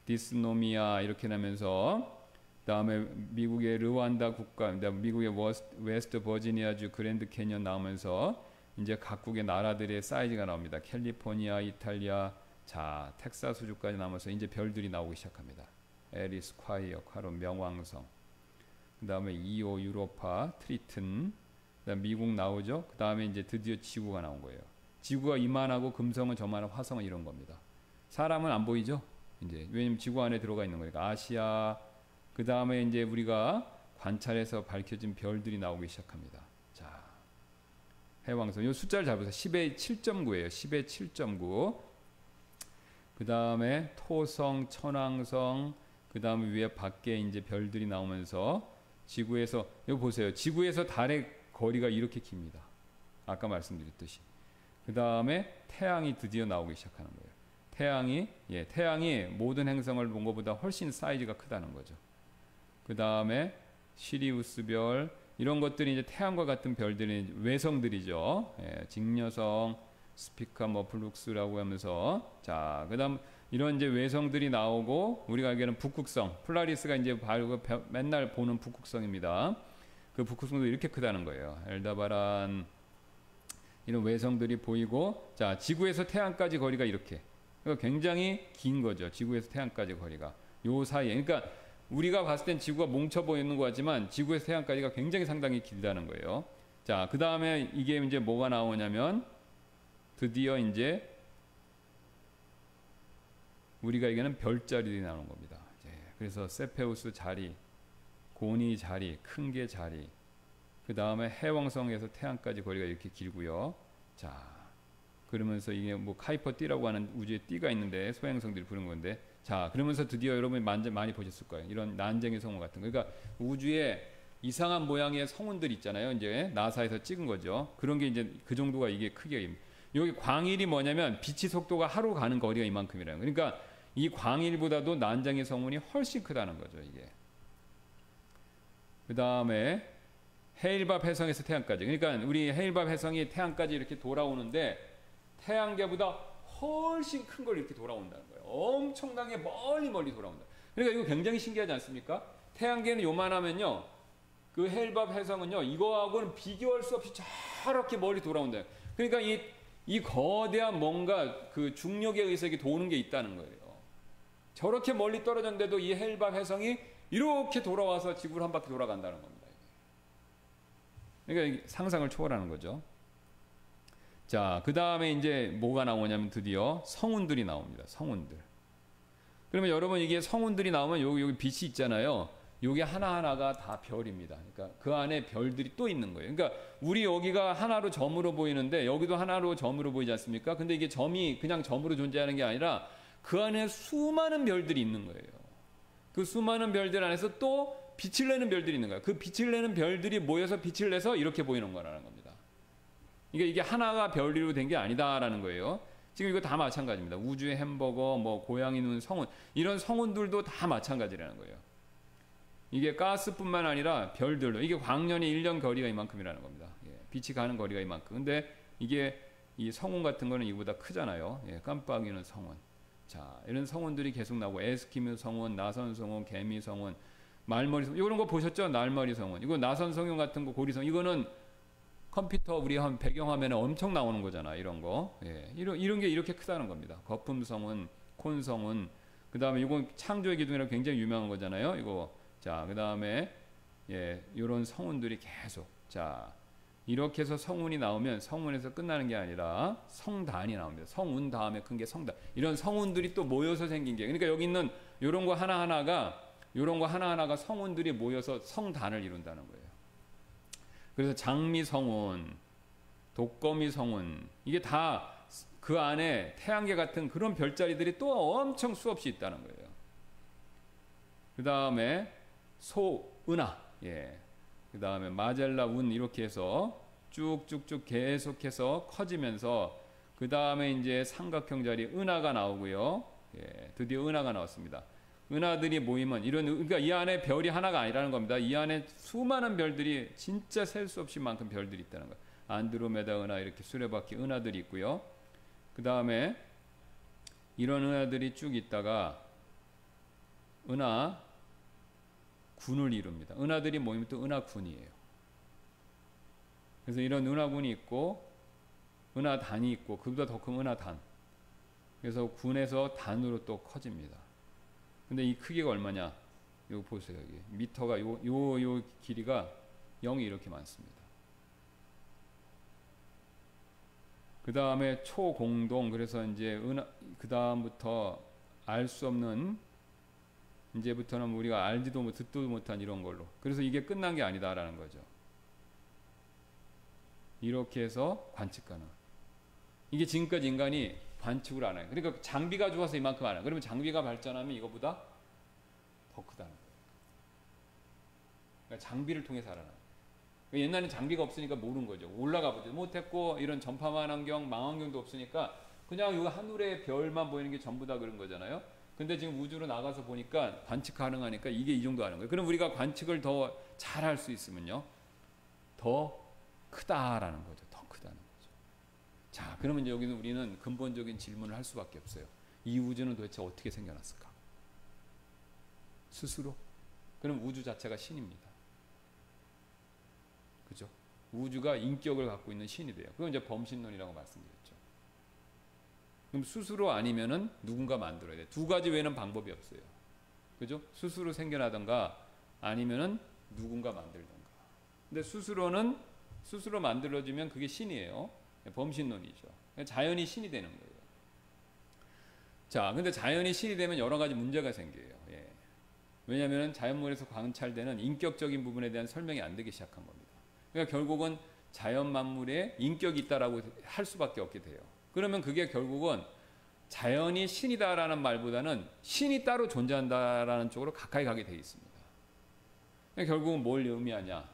디스노미아 이렇게 나면서, 그다음에 미국의 르완다 국가, 미국의 웨스트 버지니아주 그랜드 캐니언 나오면서 이제 각국의 나라들의 사이즈가 나옵니다. 캘리포니아, 이탈리아, 자, 텍사스주까지 나오면서 이제 별들이 나오기 시작합니다. 에리스, 콰이어, 카론, 명왕성. 그다음에 이오, 유로파, 트리튼. 그다음 미국 나오죠. 그다음에 이제 드디어 지구가 나온 거예요. 지구가 이만하고 금성은 저만하고 화성은 이런 겁니다. 사람은 안 보이죠? 이제 왜냐면 지구 안에 들어가 있는 거니까. 아시아. 그 다음에 이제 우리가 관찰해서 밝혀진 별들이 나오기 시작합니다. 자, 해왕성. 이 숫자를 잘 보세요. 10의 7.9예요. 10의 7.9. 그 다음에 토성, 천왕성. 그 다음에 위에 밖에 이제 별들이 나오면서 지구에서, 여기 보세요. 지구에서 달의 거리가 이렇게 깁니다. 아까 말씀드렸듯이. 그 다음에 태양이 드디어 나오기 시작하는 거예요. 태양이 모든 행성을 본 것보다 훨씬 사이즈가 크다는 거죠. 그 다음에 시리우스별, 이런 것들이 이제 태양과 같은 별들이 외성들이죠. 직녀성, 스피카, 플룩스라고 하면서, 자, 그다음 이런 이제 외성들이 나오고, 우리가 알기로는 북극성, 폴라리스가 이제 맨날 보는 북극성입니다. 그 북극성도 이렇게 크다는 거예요. 엘다바란 이런 외성들이 보이고, 자, 지구에서 태양까지 거리가 이렇게, 그러니까 굉장히 긴 거죠. 지구에서 태양까지 거리가 요 사이에. 그러니까 우리가 봤을 땐 지구가 뭉쳐 보이는 것 같지만 지구에서 태양까지가 굉장히 상당히 길다는 거예요. 자, 그 다음에 이게 이제 뭐가 나오냐면 드디어 이제 우리가 얘기하는 별자리들이 나오는 겁니다. 그래서 세페우스 자리, 고니 자리, 큰 게 자리, 그 다음에 해왕성에서 태양까지 거리가 이렇게 길고요. 자, 그러면서 이게 뭐 카이퍼 띠라고 하는 우주의 띠가 있는데 소행성들이 부른 건데, 자, 그러면서 드디어 여러분이 많이 보셨을 거예요. 이런 난쟁이 성운 같은 거. 그러니까 우주에 이상한 모양의 성운들 있잖아요. 이제 나사에서 찍은 거죠. 그런 게 이제 그 정도가 이게 크게. 여기 광일이 뭐냐면 빛의 속도가 하루 가는 거리가 이만큼이라는 거예요. 그러니까 이 광일보다도 난쟁이 성운이 훨씬 크다는 거죠. 이게. 그 다음에 헤일밥 해성에서 태양까지. 그러니까 우리 헤일밥 해성이 태양까지 이렇게 돌아오는데 태양계보다 훨씬 큰 걸 이렇게 돌아온다는 거예요. 엄청나게 멀리 돌아온다. 그러니까 이거 굉장히 신기하지 않습니까? 태양계는 요만하면요, 그 헤일밥 해성은요, 이거하고는 비교할 수 없이 저렇게 멀리 돌아온다. 그러니까 이 거대한 뭔가 그 중력에 의해서 이렇게 도는 게 있다는 거예요. 저렇게 멀리 떨어졌는데도 이 헤일밥 해성이 이렇게 돌아와서 지구를 한 바퀴 돌아간다는 겁니다. 그러니까 상상을 초월하는 거죠. 자, 그 다음에 이제 뭐가 나오냐면 드디어 성운들이 나옵니다. 성운들. 그러면 여러분 이게 성운들이 나오면 여기 빛이 있잖아요. 여기 하나하나가 다 별입니다. 그러니까 그 안에 별들이 또 있는 거예요. 그러니까 우리 여기가 하나로 점으로 보이는데 여기도 하나로 점으로 보이지 않습니까? 근데 이게 점이 그냥 점으로 존재하는 게 아니라 그 안에 수많은 별들이 있는 거예요. 그 수많은 별들 안에서 또 빛을 내는 별들이 있는 거예요. 그 빛을 내는 별들이 모여서 빛을 내서 이렇게 보이는 거라는 겁니다. 그러니까 이게 하나가 별리로 된 게 아니다라는 거예요. 지금 이거 다 마찬가지입니다. 우주의 햄버거, 뭐 고양이 눈, 성운, 이런 성운들도 다 마찬가지라는 거예요. 이게 가스뿐만 아니라 별들도, 이게 광년이 1년 거리가 이만큼이라는 겁니다. 예, 빛이 가는 거리가 이만큼. 근데 이게 이 성운 같은 거는 이보다 크잖아요. 예, 깜빡이는 성운. 자, 이런 성운들이 계속 나오고, 에스키모 성운, 나선 성운, 개미 성운, 말머리 성운, 이런 거 보셨죠? 날머리 성운. 이거 나선 성운 같은 거, 고리 성운, 이거는 컴퓨터 우리 한 배경화면에 엄청 나오는 거잖아. 이런 거. 예, 이런 게 이렇게 크다는 겁니다. 거품 성운, 콘 성운. 그 다음에 이건 창조의 기둥이라고 굉장히 유명한 거잖아요. 이거. 자, 그 다음에 예, 이런 성운들이 계속. 자, 이렇게 해서 성운이 나오면 성운에서 끝나는 게 아니라 성단이 나옵니다. 성운 다음에 큰 게 성단. 이런 성운들이 또 모여서 생긴 게. 그러니까 여기 있는 이런 거 하나하나가 성운들이 모여서 성단을 이룬다는 거예요. 그래서 장미 성운, 독거미 성운, 이게 다 그 안에 태양계 같은 그런 별자리들이 또 엄청 수없이 있다는 거예요. 그 다음에 소은하, 예. 그 다음에 마젤라 운, 이렇게 해서 쭉쭉쭉 계속해서 커지면서 그 다음에 이제 삼각형 자리 은하가 나오고요. 예, 드디어 은하가 나왔습니다. 은하들이 모이면 그러니까 이 안에 별이 하나가 아니라는 겁니다. 이 안에 수많은 별들이, 진짜 셀 수 없이 만큼 별들이 있다는 거예요. 안드로메다 은하, 이렇게 수레바퀴 은하들이 있고요. 그 다음에 이런 은하들이 쭉 있다가 은하 군을 이룹니다. 은하들이 모이면 또 은하군이에요. 그래서 이런 은하군이 있고 은하단이 있고 그보다 더 큰 은하단. 그래서 군에서 단으로 또 커집니다. 근데 이 크기가 얼마냐? 이거 보세요. 여기 미터가 요 길이가 0이 이렇게 많습니다. 그 다음에 초공동. 그래서 이제 그 다음부터 알 수 없는, 이제부터는 우리가 알지도 못, 듣도 못한 이런 걸로. 그래서 이게 끝난 게 아니다라는 거죠. 이렇게 해서 관측 가능. 이게 지금까지 인간이 관측을 안 해요. 그러니까 장비가 좋아서 이만큼 안 해요. 그러면 장비가 발전하면 이거보다 더 크다는 거예요. 그러니까 장비를 통해서 알아요. 옛날에는 장비가 없으니까 모르는 거죠. 올라가 보지 못했고, 이런 전파망 환경, 망원경도 없으니까 그냥 이 하늘의 별만 보이는 게 전부 다 그런 거잖아요. 근데 지금 우주로 나가서 보니까 관측 가능하니까 이게 이 정도 하는 거예요. 그럼 우리가 관측을 더 잘할 수 있으면요, 더 크다라는 거죠. 더 크다는 거죠. 자, 그러면 이제 여기는 우리는 근본적인 질문을 할 수밖에 없어요. 이 우주는 도대체 어떻게 생겨났을까? 스스로? 그럼 우주 자체가 신입니다. 우주가 인격을 갖고 있는 신이 돼요. 그건 이제 범신론이라고 말씀드렸죠. 그럼 스스로 아니면은 누군가 만들어야 돼. 두 가지 외에는 방법이 없어요. 그죠? 스스로 생겨나던가 아니면은 누군가 만들던가. 근데 스스로 만들어지면 그게 신이에요. 범신론이죠. 자연이 신이 되는 거예요. 자, 근데 자연이 신이 되면 여러 가지 문제가 생겨요. 예. 왜냐하면 자연물에서 관찰되는 인격적인 부분에 대한 설명이 안 되기 시작한 겁니다. 그러니까 결국은 자연 만물에 인격이 있다라고 할 수밖에 없게 돼요. 그러면 그게 결국은 자연이 신이다라는 말보다는 신이 따로 존재한다라는 쪽으로 가까이 가게 되어 있습니다. 그러니까 결국은 뭘 의미하냐?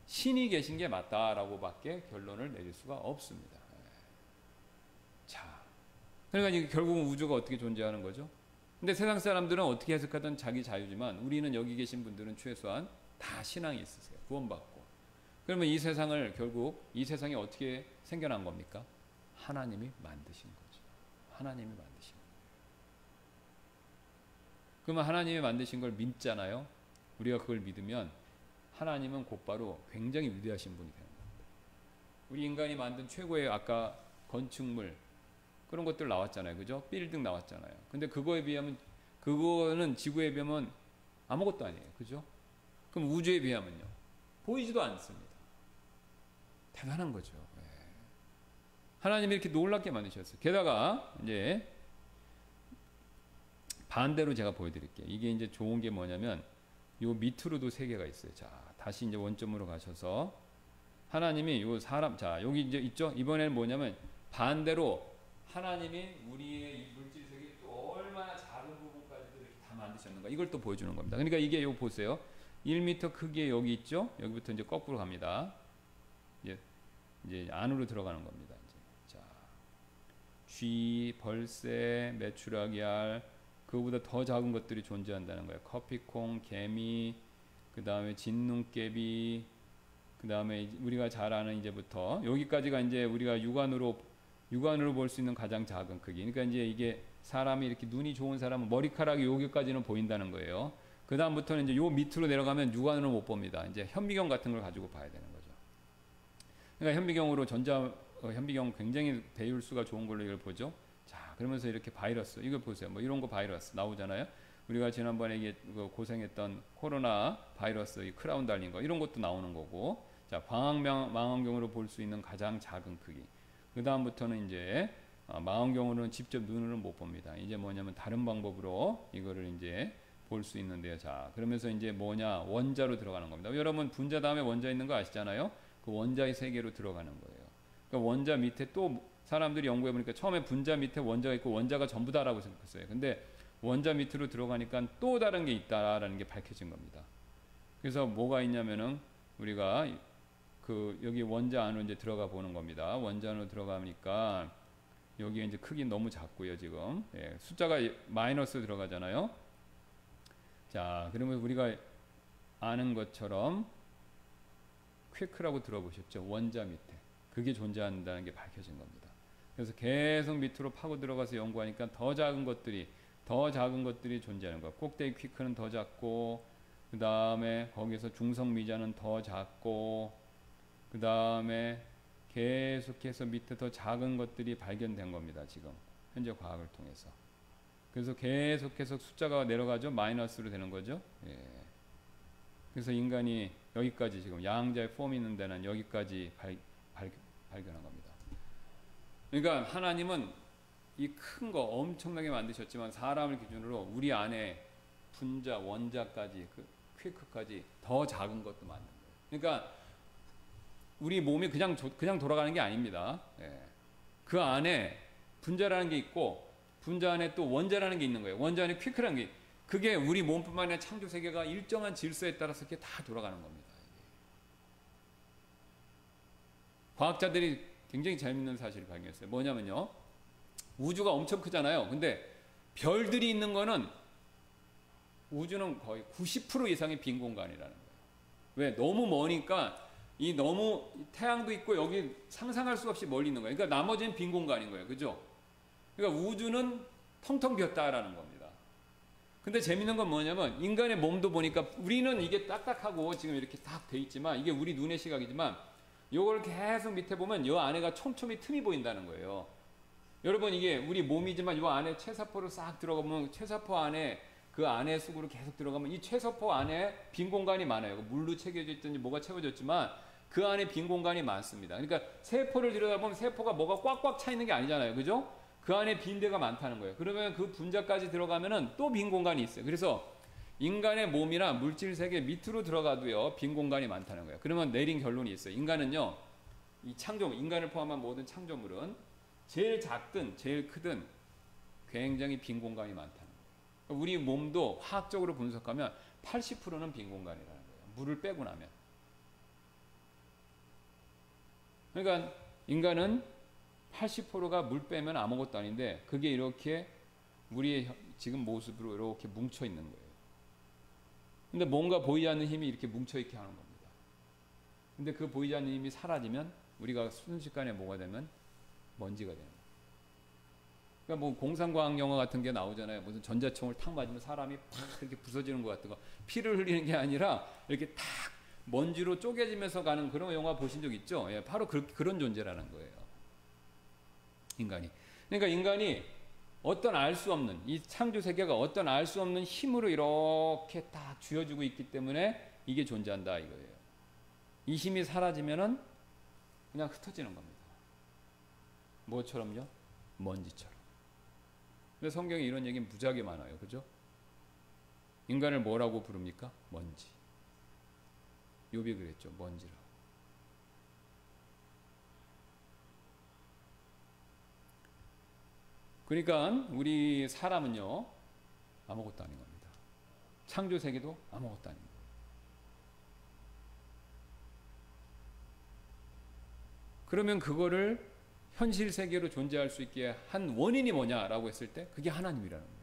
신이 계신 게 맞다라고밖에 결론을 내릴 수가 없습니다. 자, 그러니까 이게 결국은 우주가 어떻게 존재하는 거죠? 근데 세상 사람들은 어떻게 해석하든 자기 자유지만 우리는 여기 계신 분들은 최소한 다 신앙이 있으세요. 구원받고. 그러면 이 세상을 결국 이 세상이 어떻게 생겨난 겁니까? 하나님이 만드신 거죠. 하나님이 만드신 거예요. 그러면 하나님이 만드신 걸 믿잖아요. 우리가 그걸 믿으면 하나님은 곧바로 굉장히 위대하신 분이 되는 겁니다. 우리 인간이 만든 최고의 아까 건축물 그런 것들 나왔잖아요. 그죠? 빌딩 나왔잖아요. 근데 그거에 비하면 그거는 지구에 비하면 아무것도 아니에요. 그죠? 그럼 우주에 비하면요. 보이지도 않습니다. 대단한 거죠. 네. 하나님이 이렇게 놀랍게 만드셨어요. 게다가 이제 반대로 제가 보여드릴게요. 이게 이제 좋은 게 뭐냐면 요 밑으로도 세 개가 있어요. 자, 다시 이제 원점으로 가셔서 하나님이 요 사람, 자 여기 이제 있죠. 이번에는 뭐냐면 반대로 하나님이 우리의 이 물질 세계 또 얼마나 작은 부분까지도 이렇게 다 만드셨는가 이걸 또 보여주는 겁니다. 그러니까 이게 요 보세요. 1m 크기의 여기 있죠. 여기부터 이제 거꾸로 갑니다. 이제 안으로 들어가는 겁니다. 이제 자, 쥐, 벌새, 메추라기 알, 그거보다 더 작은 것들이 존재한다는 거예요. 커피콩, 개미, 그 다음에 진눈깨비, 그 다음에 우리가 잘 아는 이제부터 여기까지가 이제 우리가 육안으로 볼 수 있는 가장 작은 크기. 그러니까 이제 이게 사람이 이렇게 눈이 좋은 사람은 머리카락이 여기까지는 보인다는 거예요. 그 다음부터는 이제 요 밑으로 내려가면 육안으로 못 봅니다. 이제 현미경 같은 걸 가지고 봐야 되는 거죠. 그러니까 현미경으로 현미경 굉장히 배율수가 좋은 걸로 이걸 보죠. 자, 그러면서 이렇게 바이러스, 이걸 보세요. 뭐 이런 거 바이러스 나오잖아요. 우리가 지난번에 이게 고생했던 코로나 바이러스, 이 크라운 달린 거, 이런 것도 나오는 거고. 자, 망원경으로 볼 수 있는 가장 작은 크기. 그 다음부터는 이제 망원경으로는 직접 눈으로는 못 봅니다. 이제 뭐냐면 다른 방법으로 이거를 이제 볼 수 있는데요. 자, 그러면서 이제 뭐냐, 원자로 들어가는 겁니다. 여러분 분자 다음에 원자 있는 거 아시잖아요. 그 원자의 세계로 들어가는 거예요. 그러니까 원자 밑에 또 사람들이 연구해 보니까 처음에 분자 밑에 원자가 있고 원자가 전부다라고 생각했어요. 근데 원자 밑으로 들어가니까 또 다른 게 있다라는 게 밝혀진 겁니다. 그래서 뭐가 있냐면은 우리가 그 여기 원자 안으로 이제 들어가 보는 겁니다. 원자 안으로 들어가니까 여기에 이제 크기 너무 작고요, 지금. 예, 숫자가 마이너스 들어가잖아요. 자, 그러면 우리가 아는 것처럼 퀘크라고 들어보셨죠? 원자 밑에. 그게 존재한다는 게 밝혀진 겁니다. 그래서 계속 밑으로 파고 들어가서 연구하니까 더 작은 것들이 존재하는 거예요. 꼭대기 퀴크는 더 작고, 그 다음에 거기서 중성미자는 더 작고, 그 다음에 계속해서 밑에 더 작은 것들이 발견된 겁니다. 지금 현재 과학을 통해서. 그래서 계속해서 숫자가 내려가죠. 마이너스로 되는 거죠. 예. 그래서 인간이 여기까지 지금 양자의 폼이 있는 데는 여기까지 발견한 겁니다. 그러니까 하나님은 이 큰 거 엄청나게 만드셨지만 사람을 기준으로 우리 안에 분자, 원자까지, 그 퀴크까지 더 작은 것도 만든 거예요. 그러니까 우리 몸이 그냥 돌아가는 게 아닙니다. 예. 그 안에 분자라는 게 있고 분자 안에 또 원자라는 게 있는 거예요. 원자 안에 퀴크라는 게, 그게 우리 몸뿐만 아니라 창조 세계가 일정한 질서에 따라서 이렇게 다 돌아가는 겁니다. 과학자들이 굉장히 재밌는 사실을 발견했어요. 뭐냐면요, 우주가 엄청 크잖아요. 근데 별들이 있는 거는 우주는 거의 90% 이상의 빈 공간이라는 거예요. 왜? 너무 머니까 너무 태양도 있고 여기 상상할 수 없이 멀리 있는 거예요. 그러니까 나머지는 빈 공간인 거예요. 그죠? 그러니까 우주는 텅텅 비었다라는 겁니다. 근데 재밌는 건 뭐냐면 인간의 몸도 보니까 우리는 이게 딱딱하고 지금 이렇게 딱 돼 있지만 이게 우리 눈의 시각이지만 요걸 계속 밑에 보면 요 안에가 촘촘히 틈이 보인다는 거예요. 여러분 이게 우리 몸이지만 요 안에 췌사포로 싹 들어가면 췌사포 안에 그 안에 속으로 계속 들어가면 이 췌사포 안에 빈 공간이 많아요. 물로 채워져 있든지 뭐가 채워졌지만 그 안에 빈 공간이 많습니다. 그러니까 세포를 들여다보면 세포가 뭐가 꽉꽉 차 있는 게 아니잖아요. 그죠? 그 안에 빈 데가 많다는 거예요. 그러면 그 분자까지 들어가면은 또 빈 공간이 있어요. 그래서 인간의 몸이나 물질 세계 밑으로 들어가도요 빈 공간이 많다는 거예요. 그러면 내린 결론이 있어요. 인간은요 이 창조물, 인간을 포함한 모든 창조물은 제일 작든 제일 크든 굉장히 빈 공간이 많다는 거예요. 우리 몸도 화학적으로 분석하면 80%는 빈 공간이라는 거예요. 물을 빼고 나면. 그러니까 인간은 80%가 물 빼면 아무것도 아닌데 그게 이렇게 우리의 지금 모습으로 이렇게 뭉쳐 있는 거예요. 근데 뭔가 보이지 않는 힘이 이렇게 뭉쳐 있게 하는 겁니다. 근데 그 보이지 않는 힘이 사라지면 우리가 순식간에 뭐가 되면 먼지가 되는 거예요. 그러니까 뭐 공상과학 영화 같은 게 나오잖아요. 무슨 전자총을 탁 맞으면 사람이 팍 이렇게 부서지는 것 같은 거. 피를 흘리는 게 아니라 이렇게 탁 먼지로 쪼개지면서 가는 그런 영화 보신 적 있죠? 예, 바로 그런 존재라는 거예요. 인간이. 그러니까 인간이 어떤 알 수 없는 이 창조 세계가 어떤 알 수 없는 힘으로 이렇게 딱 쥐어주고 있기 때문에 이게 존재한다 이거예요. 이 힘이 사라지면은 그냥 흩어지는 겁니다. 뭐처럼요? 먼지처럼. 근데 성경에 이런 얘기는 무지하게 많아요. 그죠? 인간을 뭐라고 부릅니까? 먼지. 욥이 그랬죠. 먼지라고. 그러니까 우리 사람은요 아무것도 아닌 겁니다. 창조 세계도 아무것도 아닌 거예요. 그러면 그거를 현실 세계로 존재할 수 있게 한 원인이 뭐냐라고 했을 때 그게 하나님이라는 거예요.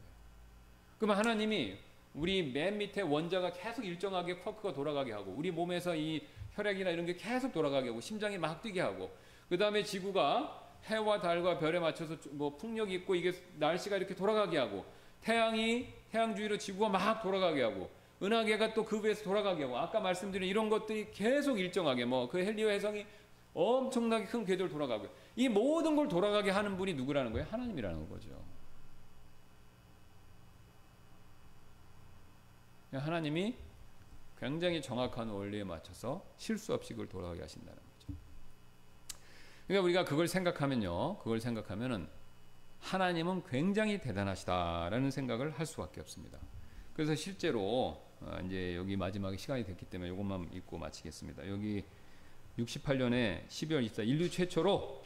그러면 하나님이 우리 맨 밑에 원자가 계속 일정하게 쿼크가 돌아가게 하고 우리 몸에서 이 혈액이나 이런 게 계속 돌아가게 하고 심장이 막 뛰게 하고 그 다음에 지구가 해와 달과 별에 맞춰서 뭐 풍력이 있고 이게 날씨가 이렇게 돌아가게 하고 태양이 태양 주위로 지구가 막 돌아가게 하고 은하계가 또 그 위에서 돌아가게 하고 아까 말씀드린 이런 것들이 계속 일정하게 뭐 그 헬리오 해성이 엄청나게 큰 궤도를 돌아가고 이 모든 걸 돌아가게 하는 분이 누구라는 거예요? 하나님이라는 거죠. 하나님이 굉장히 정확한 원리에 맞춰서 실수 없이 그걸 돌아가게 하신다는 거죠. 그러니까 우리가 그걸 생각하면은 하나님은 굉장히 대단하시다라는 생각을 할 수밖에 없습니다. 그래서 실제로 이제 여기 마지막에 시간이 됐기 때문에 이것만 읽고 마치겠습니다. 여기 68년에 12월 24일 인류 최초로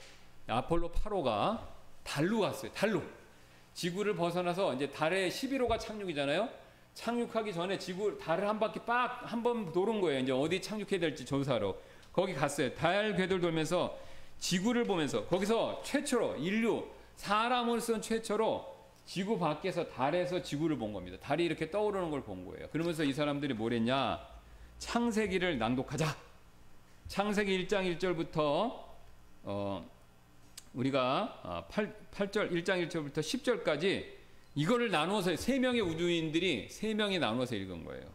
아폴로 8호가 달로 갔어요. 달로. 지구를 벗어나서 이제 달에 11호가 착륙이잖아요. 착륙하기 전에 달을 한 바퀴 한 번 도는 거예요. 이제 어디 착륙해야 될지 조사하러. 거기 갔어요. 달 궤도를 돌면서 지구를 보면서 거기서 최초로 인류 사람으로서는 최초로 지구 밖에서 달에서 지구를 본 겁니다. 달이 이렇게 떠오르는 걸 본 거예요. 그러면서 이 사람들이 뭘 했냐? 창세기를 낭독하자. 창세기 1장 1절부터 우리가 8절 1장 1절부터 10절까지 이거를 나누어서 세 명의 우주인들이 세 명이 나누어서 읽은 거예요.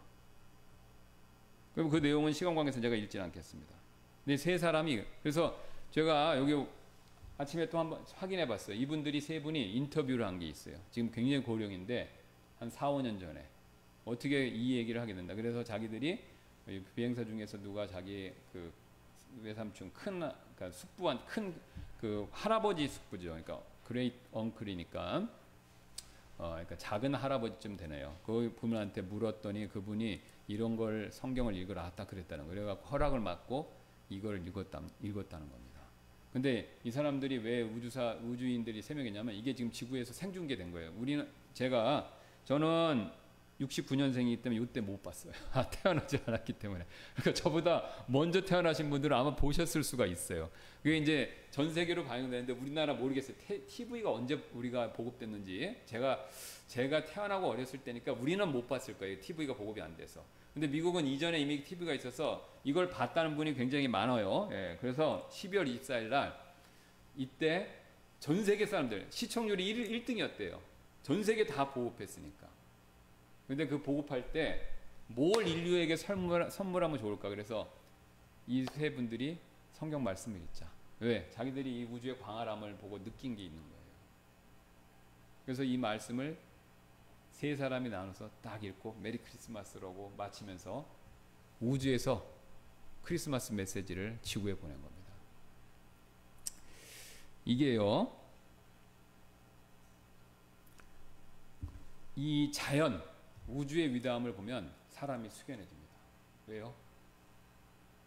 그리고 그 내용은 시간 관계에서 제가 읽지 않겠습니다. 근데 세 사람이 그래서 제가 여기 아침에 또 한번 확인해 봤어요. 이분들이 세 분이 인터뷰를 한 게 있어요. 지금 굉장히 고령인데 한 4, 5년 전에 어떻게 이 얘기를 하게 된다. 그래서 자기들이 비행사 중에서 누가 자기 그 외삼촌 그러니까 숙부한 큰 그 할아버지 숙부죠. 그러니까 그레이트 엉클이니까 그러니까 작은 할아버지쯤 되네요. 그 분한테 물었더니 그분이 이런 걸 성경을 읽으라 딱 그랬다는 거예요. 그래서 허락을 받고 이걸 읽었다는 겁니다. 근데 이 사람들이 왜 우주인들이 3명이냐면 이게 지금 지구에서 생중계된 거예요. 저는 69년생이기 때문에 이때 못 봤어요. 태어나지 않았기 때문에. 그러니까 저보다 먼저 태어나신 분들은 아마 보셨을 수가 있어요. 그게 이제 전 세계로 방영되는데 우리나라 모르겠어요. TV가 언제 우리가 보급됐는지. 제가 태어나고 어렸을 때니까 우리는 못 봤을 거예요. TV가 보급이 안 돼서. 근데 미국은 이전에 이미 TV가 있어서 이걸 봤다는 분이 굉장히 많아요. 예, 그래서 12월 24일 날 이때 전 세계 사람들 시청률이 1등이었대요. 전 세계 다 보급했으니까. 근데 그 보급할 때 뭘 인류에게 선물하면 좋을까? 그래서 이 세 분들이 성경 말씀을 읽자. 왜? 자기들이 이 우주의 광활함을 보고 느낀 게 있는 거예요. 그래서 이 말씀을 세 사람이 나눠서 딱 읽고 메리 크리스마스라고 마치면서 우주에서 크리스마스 메시지를 지구에 보낸 겁니다. 이게요, 이 자연, 우주의 위대함을 보면 사람이 숙연해집니다. 왜요?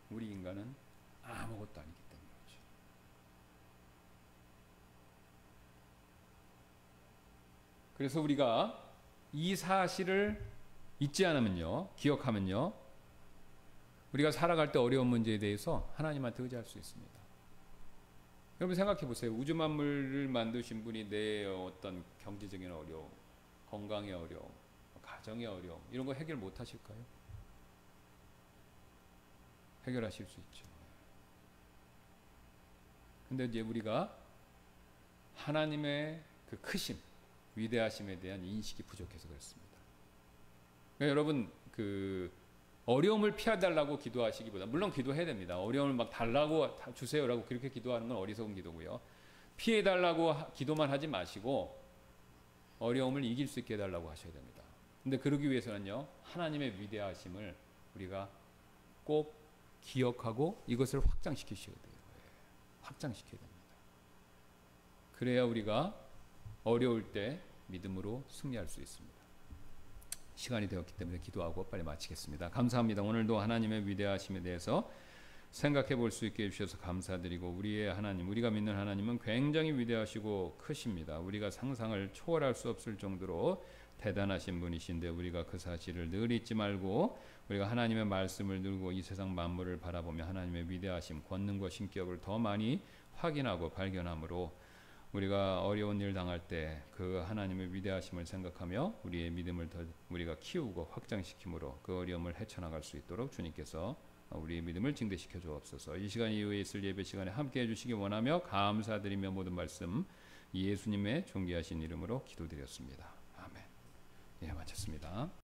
우리 인간은 아무것도 아니기 때문이죠. 그래서 우리가 이 사실을 잊지 않으면요, 기억하면요, 우리가 살아갈 때 어려운 문제에 대해서 하나님한테 의지할 수 있습니다. 여러분 생각해 보세요. 우주 만물을 만드신 분이 내 어떤 경제적인 어려움, 건강의 어려움, 가정의 어려움 이런 거 해결 못 하실까요? 해결하실 수 있죠. 근데 이제 우리가 하나님의 그 크심, 위대하심에 대한 인식이 부족해서 그렇습니다. 그러니까 여러분 그 어려움을 피해달라고 기도하시기보다, 물론 기도해야 됩니다. 어려움을 막 달라고 주세요라고 그렇게 기도하는 건 어리석은 기도고요. 피해달라고 기도만 하지 마시고 어려움을 이길 수 있게 해달라고 하셔야 됩니다. 근데 그러기 위해서는요, 하나님의 위대하심을 우리가 꼭 기억하고 이것을 확장시키셔야 돼요. 확장시켜야 됩니다. 그래야 우리가 어려울 때 믿음으로 승리할 수 있습니다. 시간이 되었기 때문에 기도하고 빨리 마치겠습니다. 감사합니다. 오늘도 하나님의 위대하심에 대해서 생각해 볼 수 있게 해주셔서 감사드리고, 우리의 하나님, 우리가 믿는 하나님은 굉장히 위대하시고 크십니다. 우리가 상상을 초월할 수 없을 정도로 대단하신 분이신데, 우리가 그 사실을 늘 잊지 말고 우리가 하나님의 말씀을 들고 이 세상 만물을 바라보며 하나님의 위대하심, 권능과 신격을 더 많이 확인하고 발견함으로 우리가 어려운 일 당할 때 그 하나님의 위대하심을 생각하며 우리의 믿음을 더 우리가 키우고 확장시킴으로 그 어려움을 헤쳐나갈 수 있도록 주님께서 우리의 믿음을 증대시켜 주옵소서. 이 시간 이후에 있을 예배 시간에 함께해 주시기 원하며 감사드리며 모든 말씀 예수님의 존귀하신 이름으로 기도드렸습니다. 아멘. 예, 마쳤습니다.